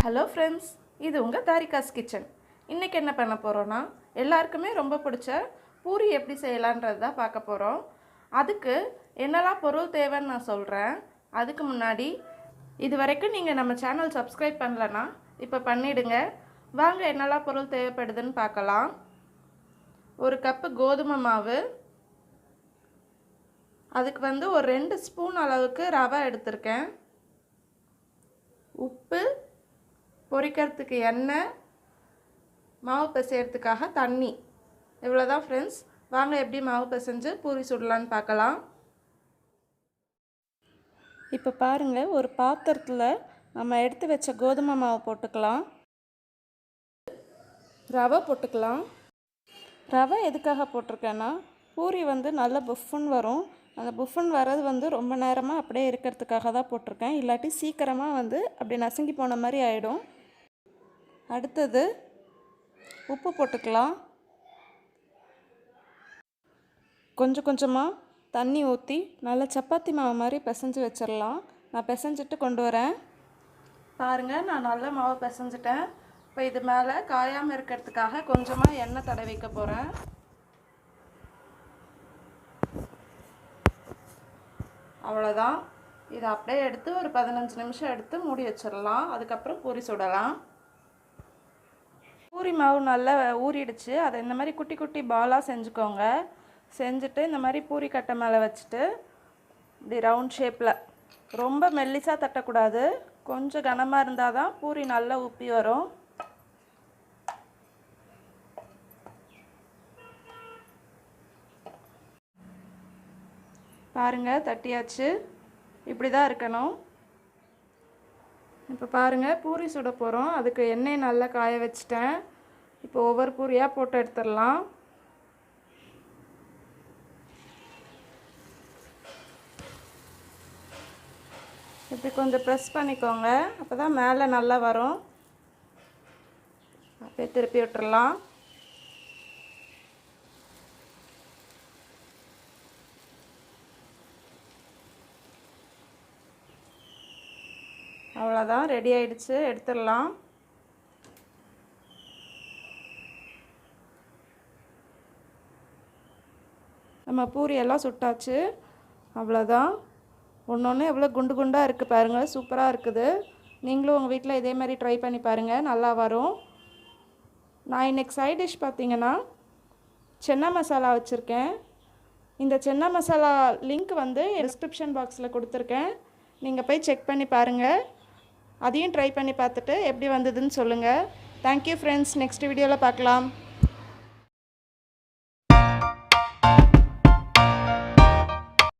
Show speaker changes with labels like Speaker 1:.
Speaker 1: Hello friends, இது உங்கள் தாரிகாஸ் kitchen. இன்றைக்கி என்ன பண்ண போகிறோன்னா, எல்லாருக்குமே ரொம்ப பிடிச்ச பூரி எப்படி செய்யலான்றது தான் பார்க்க போகிறோம். அதுக்கு என்னெல்லாம் பொருள் தேவைன்னு நான் சொல்கிறேன். அதுக்கு முன்னாடி இது வரைக்கும் நீங்கள் நம்ம சேனல் சப்ஸ்கிரைப் பண்ணலன்னா இப்போ பண்ணிவிடுங்க. வாங்க என்னெல்லாம் பொருள் தேவைப்படுதுன்னு பார்க்கலாம். ஒரு கப்பு கோதுமை மாவு, அதுக்கு ஒரு 2 ஸ்பூன் அளவுக்கு ரவை எடுத்திருக்கேன். உப்பு, பொரிக்கிறதுக்கு எண்ணெய், மாவு பிசையறதுக்காக தண்ணி. இவ்வளோதான் ஃப்ரெண்ட்ஸ். வாங்க எப்படி மாவு பிசைஞ்சு பூரி சுடலான்னு பார்க்கலாம். இப்போ பாருங்கள், ஒரு பாத்திரத்தில் நம்ம எடுத்து வச்ச கோதுமை மாவு போட்டுக்கலாம். ரவை போட்டுக்கலாம். ரவை எதுக்காக போட்டிருக்கேன்னா, பூரி நல்ல புஃப்னு வரும். அந்த புஃபன் வர்றது ரொம்ப நேரமாக அப்படியே இருக்கிறதுக்காக தான் போட்டிருக்கேன். இல்லாட்டி சீக்கிரமாக அப்படி நசுங்கி போன மாதிரி ஆகிடும். அடுத்தது உப்பு போட்டுக்கலாம். கொஞ்சம் கொஞ்சமாக தண்ணி ஊற்றி நல்லா சப்பாத்தி மாவு மாதிரி பிசைஞ்சு வச்சிடலாம். நான் பிசைஞ்சிட்டு கொண்டு வரேன். பாருங்கள், நான் நல்லா மாவு பிசைஞ்சிட்டேன். இப்போ இது மேலே காயாமல் இருக்கிறதுக்காக கொஞ்சமாக எண்ணெய் தடவி வைக்க போகிறேன். அவ்வளோதான். இதை அப்படியே எடுத்து ஒரு 15 நிமிஷம் எடுத்து மூடி வச்சிடலாம். அதுக்கப்புறம் பூரி சுடலாம். பூரி மாவு நல்லா ஊறிடுச்சு. அதை இந்த மாதிரி குட்டி குட்டி பாலாக செஞ்சுக்கோங்க. செஞ்சுட்டு இந்த மாதிரி பூரி கட்டை மேலே வச்சுட்டு இப்படி ரவுண்ட் ஷேப்பில், ரொம்ப மெல்லிசாக தட்டக்கூடாது, கொஞ்சம் கனமாக இருந்தால் தான் பூரி நல்லா உப்பி வரும். பாருங்கள், தட்டியாச்சு. இப்படி தான் இருக்கணும். இப்போ பாருங்கள், பூரி சுட போகிறோம். அதுக்கு எண்ணெய் நல்லா காய வச்சிட்டேன். இப்போ ஒவ்வொரு பூரியாக போட்டு எடுத்துடலாம். இப்படி கொஞ்சம் ப்ரெஸ் பண்ணிக்கோங்க, அப்போ தான் மேலே நல்லா வரும். அப்படியே திருப்பி விட்டுடலாம். அவ்வளோதான், ரெடி ஆயிடுச்சு. எடுத்துடலாம். நம்ம பூரியெல்லாம் சுட்டாச்சு. அவ்வளோதான். ஒன்று எவ்வளோ குண்டு குண்டாக இருக்குது பாருங்கள், சூப்பராக இருக்குது. நீங்களும் உங்கள் வீட்டில் இதே மாதிரி ட்ரை பண்ணி பாருங்கள், நல்லா வரும். நான் இன்றைக்கி சைட் டிஷ் பார்த்திங்கன்னா சென்னா மசாலா வச்சுருக்கேன். இந்த சென்னா மசாலா லிங்க் டிஸ்கிரிப்ஷன் பாக்ஸில் கொடுத்துருக்கேன். நீங்கள் போய் செக் பண்ணி பாருங்கள். அதையும் ட்ரை பண்ணி பார்த்துட்டு எப்படி வந்ததுன்னு சொல்லுங்கள். Thank you friends. நெக்ஸ்ட் வீடியோவில் பார்க்கலாம்.